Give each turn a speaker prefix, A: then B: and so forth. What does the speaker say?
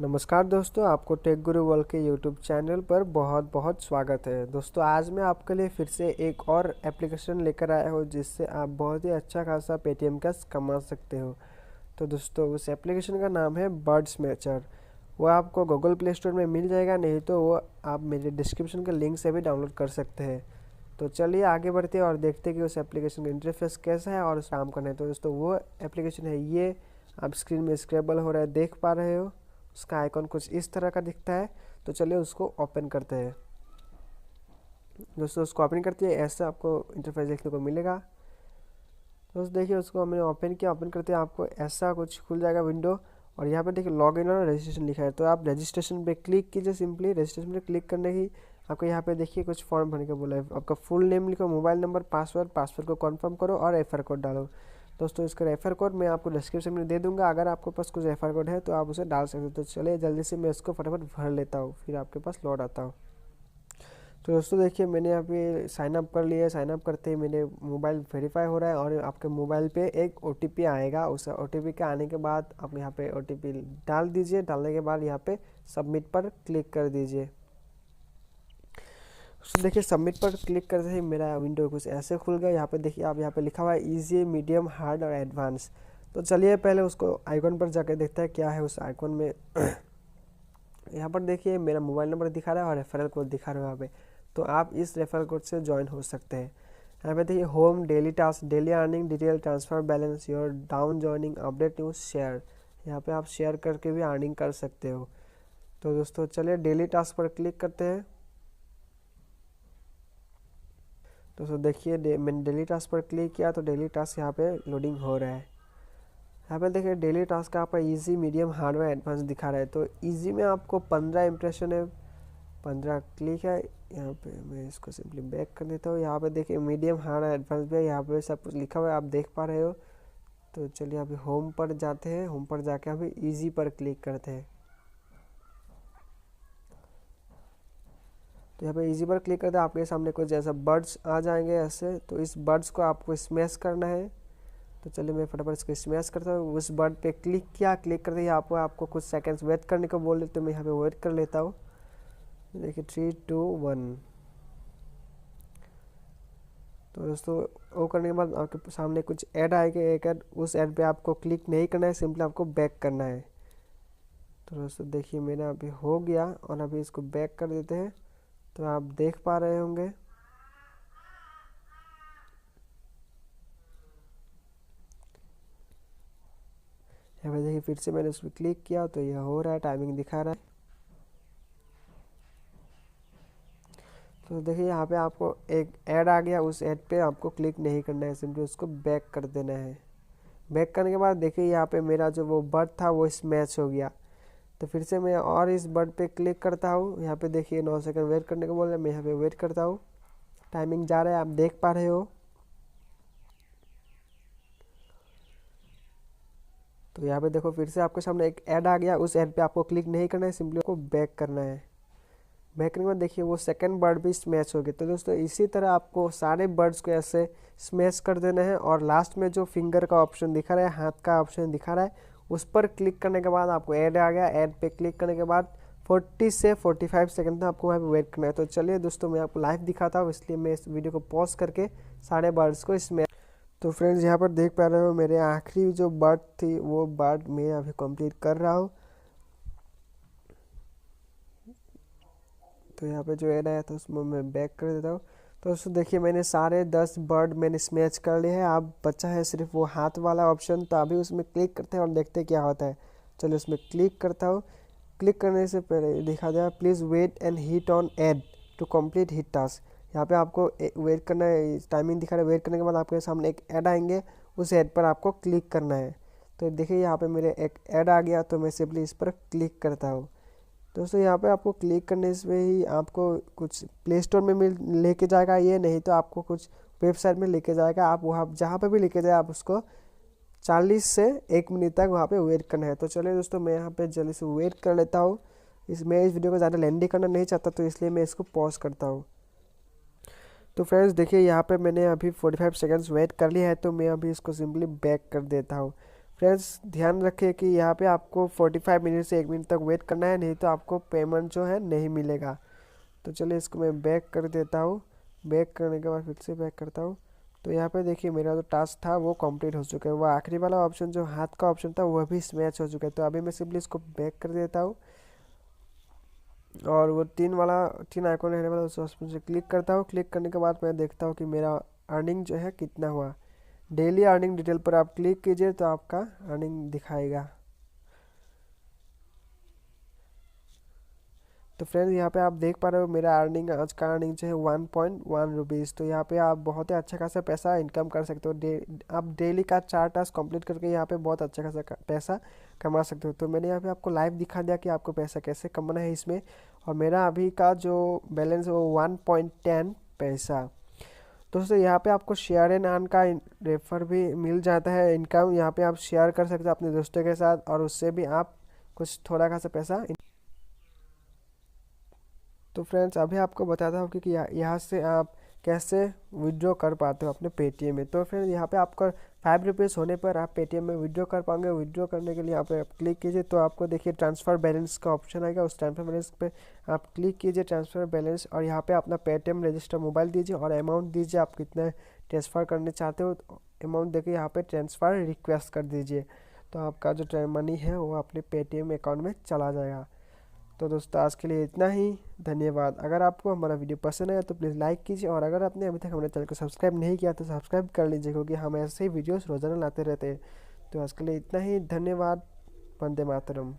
A: नमस्कार दोस्तों, आपको टेक गुरु वर्ल्ड के यूट्यूब चैनल पर बहुत बहुत स्वागत है। दोस्तों आज मैं आपके लिए फिर से एक और एप्लीकेशन लेकर आया हूँ जिससे आप बहुत ही अच्छा खासा पेटीएम कैश कमा सकते हो। तो दोस्तों उस एप्लीकेशन का नाम है बर्ड्स मैचर। वो आपको गूगल प्ले स्टोर में मिल जाएगा, नहीं तो वो आप मेरे डिस्क्रिप्शन के लिंक से भी डाउनलोड कर सकते हैं। तो चलिए आगे बढ़ते हैं और देखते हैं कि उस एप्लीकेशन का इंटरफेस कैसा है और उस काम करना है। तो दोस्तों वो एप्लीकेशन है ये, आप स्क्रीन में स्क्रैबल हो रहा है देख पा रहे हो। उसका आइकॉन कुछ इस तरह का दिखता है। तो चलिए उसको ओपन करते हैं। दोस्तों उसको ओपन करते हैं, ऐसा आपको इंटरफेस देखने को मिलेगा। दोस्तों देखिए उसको हमने ओपन किया, ओपन करते हैं आपको ऐसा कुछ खुल जाएगा विंडो। और यहाँ पे देखिए लॉग इन और रजिस्ट्रेशन लिखा है, तो आप रजिस्ट्रेशन पे क्लिक कीजिए। सिंपली रजिस्ट्रेशन पे क्लिक करने ही आपको यहाँ पे देखिए कुछ फॉर्म भरने का बोला है। आपका फुल नेम लिखो, मोबाइल नंबर, पासवर्ड को कन्फर्म करो और रेफर कोड डालो। दोस्तों इसका रेफर कोड मैं आपको डिस्क्रिप्शन में दे दूंगा, अगर आपके पास कुछ रेफर कोड है तो आप उसे डाल सकते हो। तो चलिए जल्दी से मैं इसको फटाफट भर लेता हूँ, फिर आपके पास लौट आता हूँ। तो दोस्तों देखिए मैंने यहाँ पे साइन अप कर लिया है। साइन अप करते ही मेरे मोबाइल वेरीफाई हो रहा है और आपके मोबाइल पे एक ओटीपी आएगा। उस ओटीपी के आने के बाद आप यहाँ पे ओटीपी डाल दीजिए। डालने के बाद यहाँ पे सबमिट पर क्लिक कर दीजिए। तो देखिए सबमिट पर क्लिक करते ही मेरा विंडो कुछ ऐसे खुल गया। यहाँ पे देखिए आप यहाँ पे लिखा हुआ है इजी, मीडियम, हार्ड और एडवांस। तो चलिए पहले उसको आइकॉन पर जाकर देखते हैं क्या है उस आइकॉन में। यहाँ पर देखिए मेरा मोबाइल नंबर दिखा रहा है और रेफरल कोड दिखा रहा है यहाँ पे। तो आप इस रेफरल कोड से ज्वाइन हो सकते हैं। यहाँ पे देखिए home, daily task, daily earning detail, transfer balance, your down joining, update news, share. यहाँ पे आप शेयर करके भी अर्निंग कर सकते हो। तो दोस्तों चलिए डेली टास्क पर क्लिक करते हैं। दोस्तों देखिए मैंने डेली टास्क पर क्लिक किया तो डेली टास्क यहाँ पे लोडिंग हो रहा है। यहाँ पे देखिए डेली टास्क का आपका इजी, मीडियम, हार्ड और एडवांस दिखा रहा है। तो इजी में आपको 15 इंप्रेशन है, 15 क्लिक है। यहाँ पे मैं इसको सिंपली बैक कर देता हूँ। यहाँ पे देखिए मीडियम, हार्ड और एडवांस भी है, यहाँ पे सब कुछ लिखा हुआ है, आप देख पा रहे हो। तो चलिए अभी होम पर जाते हैं। होम पर जाके अभी ईजी पर क्लिक करते हैं। तो यहाँ पे इजी पर क्लिक करते हैं, आपके सामने कुछ ऐसा बर्ड्स आ जाएंगे ऐसे। तो इस बर्ड्स को आपको स्मैश करना है। तो चलिए मैं फटाफट इसको स्मैश करता हूँ। उस बर्ड पे क्लिक किया, क्लिक करते ही आपको कुछ सेकंड्स वेट करने को बोल देते, तो मैं यहाँ पे वेट कर लेता हूँ। देखिए 3, 2, 1। तो दोस्तों वो करने के बाद आपके सामने कुछ ऐड आएगा। एक ऐड, उस ऐड पे आपको क्लिक नहीं करना है, सिंपली आपको बैक करना है। तो दोस्तों देखिए मेरा अभी हो गया और अभी इसको बैक कर देते हैं। तो आप देख पा रहे होंगे। यहाँ पे देखिए फिर से मैंने उस पर क्लिक किया तो यह हो रहा है, टाइमिंग दिखा रहा है। तो देखिए यहाँ पे आपको एक ऐड आ गया, उस ऐड पे आपको क्लिक नहीं करना है, सिंपली उसको बैक कर देना है। बैक करने के बाद देखिए यहाँ पे मेरा जो वो बर्ड था वो स्मैच हो गया। तो फिर से मैं और इस बर्ड पे क्लिक करता हूँ। यहाँ पे देखिए 9 सेकंड वेट करने को बोल रहा है, मैं यहाँ पे वेट करता हूँ। टाइमिंग जा रहा है, आप देख पा रहे हो। तो यहाँ पे देखो फिर से आपके सामने एक ऐड आ गया, उस ऐड पे आपको क्लिक नहीं करना है, सिंपली आपको बैक करना है। बैक करने के बाद देखिए वो सेकंड बर्ड भी स्मैश हो गया। तो दोस्तों इसी तरह आपको सारे बर्ड्स को ऐसे स्मैश कर देना है। और लास्ट में जो फिंगर का ऑप्शन दिखा रहा है, हाथ का ऑप्शन दिखा रहा है, उस पर क्लिक करने के बाद आपको ऐड आ गया। ऐड पे क्लिक करने के बाद 40 से 45 सेकंड तक आपको वहाँ पे वेट करना है। तो चलिए दोस्तों मैं आपको लाइव दिखाता हूँ, इसलिए मैं इस वीडियो को पॉज करके सारे बर्ड्स को स्मैश। तो फ्रेंड्स यहाँ पर देख पा रहे हो मेरे आखिरी जो बर्ड थी वो बर्ड मैं अभी कंप्लीट कर रहा हूँ। तो यहाँ पे जो ऐड आया था उसमें मैं बैक कर देता हूँ। तो दोस्तों देखिए मैंने सारे 10 बर्ड मैंने स्मैच कर लिए हैं। अब बचा है सिर्फ वो हाथ वाला ऑप्शन, तो अभी उसमें क्लिक करते हैं और देखते हैं क्या होता है। चलिए उसमें क्लिक करता हूँ। क्लिक करने से पहले दिखा जाए please wait and hit on add to complete hit task. यहाँ पे आपको वेट करना है, टाइमिंग दिखा रहा है। वेट करने के बाद आपके सामने एक ऐड आएंगे, उस ऐड पर आपको क्लिक करना है। तो देखिए यहाँ पे मेरे एक ऐड आ गया, तो मैं सिंपली इस पर क्लिक करता हूँ। दोस्तों यहाँ पे आपको क्लिक करने से ही आपको कुछ प्ले स्टोर में मिल लेके जाएगा ये, नहीं तो आपको कुछ वेबसाइट में लेके जाएगा। आप वहाँ जहाँ पे भी लेके जाए आप उसको 40 से 1 मिनट तक वहाँ पे वेट करना है। तो चलिए दोस्तों मैं यहाँ पे जल्दी से वेट कर लेता हूँ। मैं इस वीडियो को ज़्यादा लेंदी करना नहीं चाहता, तो इसलिए मैं इसको पॉज करता हूँ। तो फ्रेंड्स देखिए यहाँ पे मैंने अभी 45 सेकंड्स वेट कर लिया है, तो मैं अभी इसको सिंपली बैक कर देता हूँ। फ्रेंड्स ध्यान रखिए कि यहाँ पे आपको 45 मिनट से 1 मिनट तक वेट करना है, नहीं तो आपको पेमेंट जो है नहीं मिलेगा। तो चलिए इसको मैं बैक कर देता हूँ। बैक करने के बाद फिर से बैक करता हूँ। तो यहाँ पे देखिए मेरा जो टास्क था वो कंप्लीट हो चुका है। वो आखिरी वाला ऑप्शन जो हाथ का ऑप्शन था वह भी स्मैच हो चुका है। तो अभी मैं सिंपली इसको बैक कर देता हूँ और वो तीन आइकॉन रहने वाला उस ऑप्शन से क्लिक करता हूँ। क्लिक करने के बाद मैं देखता हूँ कि मेरा अर्निंग जो है कितना हुआ। डेली अर्निंग डिटेल पर आप क्लिक कीजिए तो आपका अर्निंग दिखाएगा। तो फ्रेंड्स यहाँ पे आप देख पा रहे हो मेरा अर्निंग आज का अर्निंग जो है 1.1 रुपीज़। तो यहाँ पे आप बहुत ही अच्छा खासा पैसा इनकम कर सकते हो। आप डेली का 4 टास्क कंप्लीट करके यहाँ पे बहुत अच्छा खासा पैसा कमा सकते हो। तो मैंने यहाँ पे आपको लाइव दिखा दिया कि आपको पैसा कैसे कमाना है इसमें। और मेरा अभी का जो बैलेंस है वो 1.10 पैसा। दोस्तों यहाँ पे आपको शेयर एंड अर्न का रेफर भी मिल जाता है इनकम। यहाँ पे आप शेयर कर सकते हो अपने दोस्तों के साथ और उससे भी आप कुछ थोड़ा खासा पैसा। तो फ्रेंड्स अभी आपको बताता हूँ कि यहाँ से आप कैसे विड्रॉ कर पाते हो अपने पेटीएम में। तो फ्रेंड्स यहाँ पे आपका 5 रुपीज़ होने पर आप पेटीएम में विड्रॉ कर पाएंगे। विड्रॉ करने के लिए यहाँ पे आप क्लिक कीजिए तो आपको देखिए ट्रांसफ़र बैलेंस का ऑप्शन आएगा। उस ट्रांसफ़र बैलेंस पे आप क्लिक कीजिए ट्रांसफ़र बैलेंस और यहाँ पे अपना पेटीएम रजिस्टर मोबाइल दीजिए और अमाउंट दीजिए आप कितना ट्रांसफ़र करने चाहते हो। अमाउंट देके यहाँ पे ट्रांसफ़र रिक्वेस्ट कर दीजिए तो आपका जो मनी है वो अपने पेटीएम अकाउंट में चला जाएगा। तो दोस्तों आज के लिए इतना ही। धन्यवाद। अगर आपको हमारा वीडियो पसंद आया तो प्लीज़ लाइक कीजिए और अगर आपने अभी तक हमारे चैनल को सब्सक्राइब नहीं किया तो सब्सक्राइब कर लीजिए क्योंकि हम ऐसे ही वीडियोस रोज़ाना लाते रहते हैं। तो आज के लिए इतना ही। धन्यवाद। वंदे मातरम।